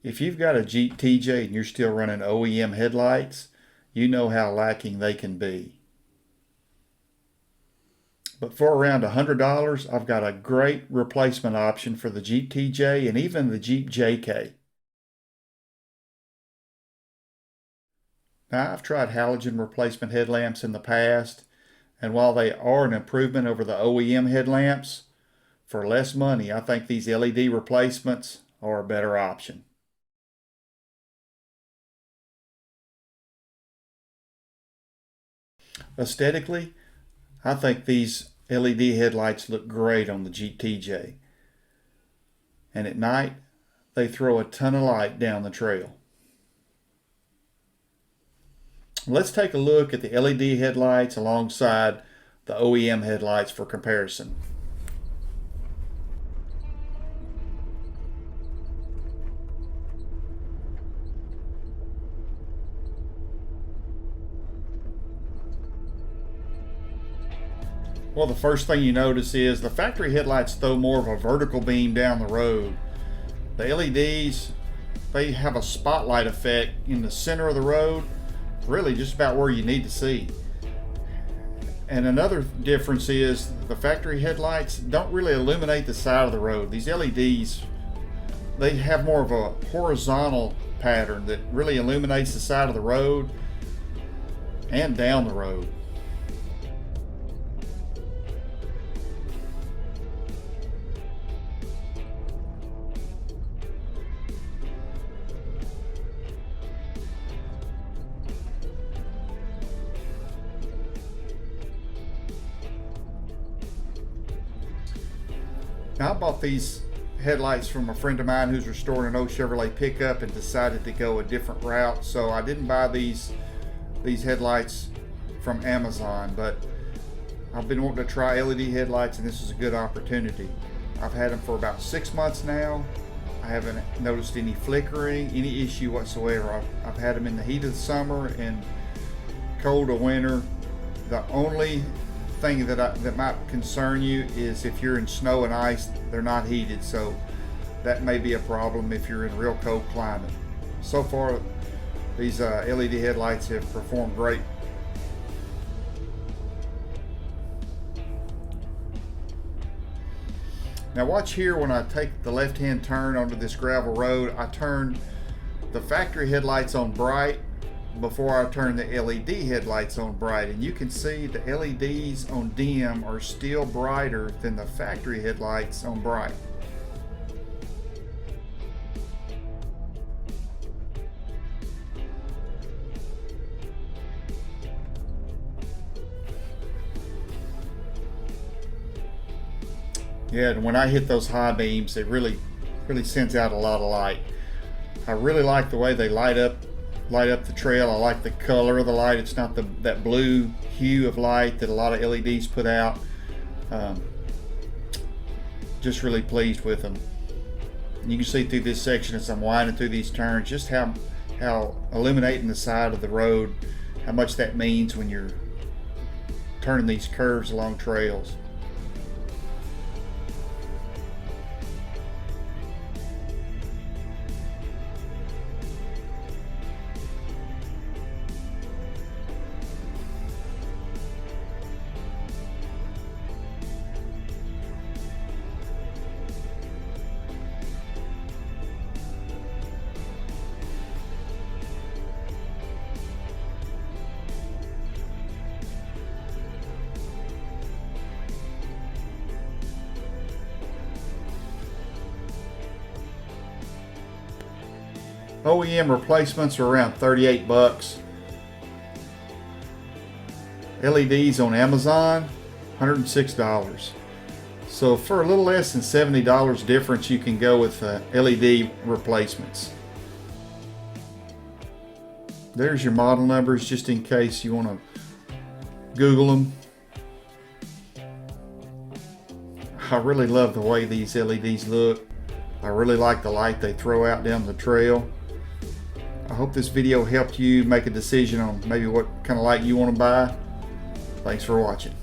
If you've got a Jeep TJ and you're still running OEM headlights, you know how lacking they can be. But for around $100, I've got a great replacement option for the Jeep TJ and even the Jeep JK. Now, I've tried halogen replacement headlamps in the past, and while they are an improvement over the OEM headlamps, for less money, I think these LED replacements are a better option. Aesthetically, I think these LED headlights look great on the Jeep TJ. And at night, they throw a ton of light down the trail. Let's take a look at the LED headlights alongside the OEM headlights for comparison. Well, the first thing you notice is the factory headlights throw more of a vertical beam down the road. The LEDs, they have a spotlight effect in the center of the road, really just about where you need to see. And another difference is the factory headlights don't really illuminate the side of the road. These LEDs, they have more of a horizontal pattern that really illuminates the side of the road and down the road. Now, I bought these headlights from a friend of mine who's restoring an old Chevrolet pickup and decided to go a different route. So I didn't buy these headlights from Amazon, but I've been wanting to try LED headlights and this is a good opportunity. I've had them for about 6 months now. I haven't noticed any flickering, any issue whatsoever. I've had them in the heat of the summer and cold of winter. The only thing that might concern you is if you're in snow and ice, they're not heated, so that may be a problem if you're in real cold climate. So far, these LED headlights have performed great. Now watch here when I take the left-hand turn onto this gravel road. I turn the factory headlights on bright before I turn the LED headlights on bright, and you can see the LEDs on dim are still brighter than the factory headlights on bright. Yeah, and when I hit those high beams, it really sends out a lot of light. I really like the way they light up the trail. I like the color of the light. It's not that blue hue of light that a lot of LEDs put out. Just really pleased with them. You can see through this section as I'm winding through these turns just how illuminating the side of the road, how much that means when you're turning these curves along trails. OEM replacements are around 38 bucks. LEDs on Amazon, $106. So for a little less than $70 difference, you can go with LED replacements. There's your model numbers just in case you want to Google them. I really love the way these LEDs look. I really like the light they throw out down the trail. I hope this video helped you make a decision on maybe what kind of light you want to buy. Thanks for watching.